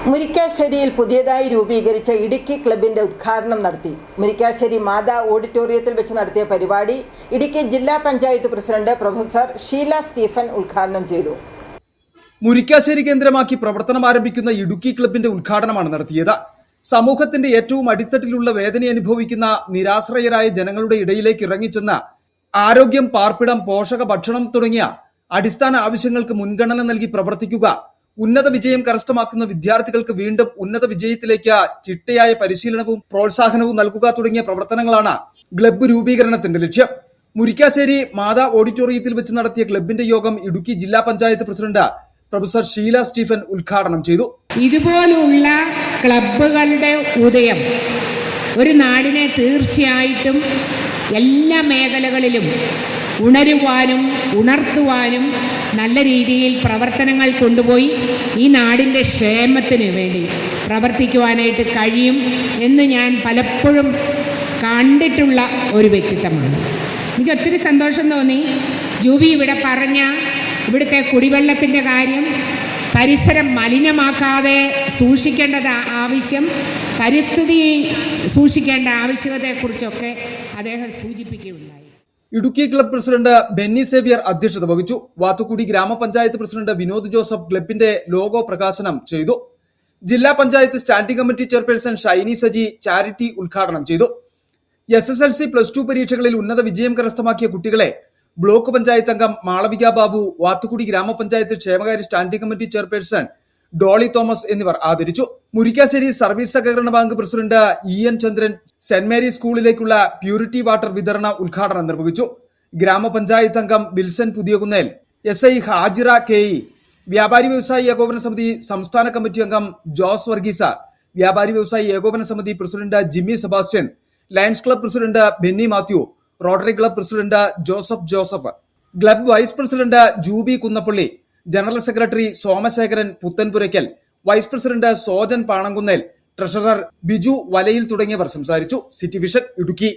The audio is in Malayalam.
മുരിക്കാശ്ശേരിയിൽ പുതിയതായി രൂപീകരിച്ച ഇടുക്കി ക്ലബിന്റെ ഉദ്ഘാടനം നടത്തി. മുരിക്കാശ്ശേരി മാതാ ഓഡിറ്റോറിയത്തിൽ വെച്ച് നടത്തിയ പരിപാടി ഇടുക്കി ജില്ലാ panchayat president professor Sheela Stephen ഉദ്ഘാടനം ചെയ്തു. മുരിക്കാശ്ശേരി കേന്ദ്രമാക്കി പ്രവർത്തനം ആരംഭിക്കുന്ന ഇടുക്കി ക്ലബിന്റെ ഉദ്ഘാടനമാണ് നടത്തിയത്. സമൂഹത്തിന്റെ ഏറ്റവും അടിത്തട്ടിലുള്ള വേദന അനുഭവിക്കുന്ന നിരാശ്രയരായ ജനങ്ങളുടെ ഇടയിലേക്ക് ഇറങ്ങിച്ചെന്ന് ആരോഗ്യം, പാർപ്പിടം, പോഷക ഭക്ഷണം തുടങ്ങിയ അടിസ്ഥാന ആവശ്യങ്ങൾക്ക് മുൻഗണന നൽകി പ്രവർത്തിക്കുക, ഉന്നത വിജയം കരസ്ഥമാക്കുന്ന വിദ്യാർത്ഥികൾക്ക് വീണ്ടും ഉന്നത വിജയത്തിലേക്ക് ചിട്ടയായ പരിശീലനവും പ്രോത്സാഹനവും നൽകുക തുടങ്ങിയ പ്രവർത്തനങ്ങളാണ് ക്ലബ്ബ് രൂപീകരണത്തിന്റെ ലക്ഷ്യം. മുരിക്കാശ്ശേരി മാതാ ഓഡിറ്റോറിയത്തിൽ വെച്ച് നടത്തിയ ക്ലബിന്റെ യോഗം ഇടുക്കി ജില്ലാ panchayat president professor Sheela Stephen ഉദ്ഘാടനം ചെയ്തു. ഇതുപോലുള്ള ക്ലബ്ബുകളുടെ ഉദയം ഒരു നാടിനെ തീർച്ചയായിട്ടും എല്ലാ മേഖലകളിലും ഉണരുവാനും ഉണർത്തുവാനും നല്ല രീതിയിൽ പ്രവർത്തനങ്ങൾ കൊണ്ടുപോയി ഈ നാടിൻ്റെ ക്ഷേമത്തിന് വേണ്ടി പ്രവർത്തിക്കുവാനായിട്ട് കഴിയും എന്ന് ഞാൻ പലപ്പോഴും കണ്ടിട്ടുള്ള ഒരു വ്യക്തിത്വമാണ്. എനിക്ക് ഒത്തിരി സന്തോഷം തോന്നി. ജൂബി ഇവിടെ പറഞ്ഞ ഇവിടുത്തെ കുടിവെള്ളത്തിൻ്റെ കാര്യം, പരിസരം മലിനമാക്കാതെ സൂക്ഷിക്കേണ്ടത് ആവശ്യം, പരിസ്ഥിതി സൂക്ഷിക്കേണ്ട ആവശ്യകതയെക്കുറിച്ചൊക്കെ അദ്ദേഹം സൂചിപ്പിക്കുകയുണ്ടായി. ഇടുക്കി ക്ലബ് പ്രസിഡന്റ് ബെന്നി സേവ്യർ അധ്യക്ഷത വഹിച്ചു. വാത്തുക്കുടി ഗ്രാമപഞ്ചായത്ത് പ്രസിഡന്റ് വിനോദ് ജോസഫ് ക്ലബിന്റെ ലോഗോ പ്രകാശനം ചെയ്തു. ജില്ലാ panchayat standing committee chairperson Shiny Saji charity ഉദ്ഘാടനം ചെയ്തു. SSLC, +2 പരീക്ഷകളിൽ ഉന്നത വിജയം കരസ്ഥമാക്കിയ കുട്ടികളെ ബ്ലോക്ക് പഞ്ചായത്ത് അംഗം മാളവിക ബാബു, വാത്തുക്കുടി ഗ്രാമപഞ്ചായത്ത് ക്ഷേമകാര്യ standing committee chairperson Dolly Thomas എന്നിവർ ആദരിച്ചു. മുരിക്കാശ്ശേരി സർവീസ് സഹകരണ ബാങ്ക് പ്രസിഡന്റ് EN ചന്ദ്രൻ സെന്റ് മേരീസ് സ്കൂളിലേക്കുള്ള പ്യൂരിറ്റി വാട്ടർ വിതരണ ഉദ്ഘാടനം നിർവഹിച്ചു. ഗ്രാമപഞ്ചായത്ത് അംഗം ബിൽസൺ പുതിയകുന്നേൽ, SI ഹാജിറ KE, വ്യാപാരി വ്യവസായി ഏകോപന സമിതി സംസ്ഥാന കമ്മിറ്റി അംഗം ജോസ് വർഗീസ, വ്യാപാരി വ്യവസായി ഏകോപന സമിതി president Jimmy Sebastian, Lions club president Benny Mathew, Rotary club president Joseph, club vice president Jubi Kunnappally, general secretary Somasekharan Puthenpurackal, vice president Sojan Panankunnel, treasurer Biju Valayil തുടങ്ങിയവർ സംസാരിച്ചു. City vision Idukki.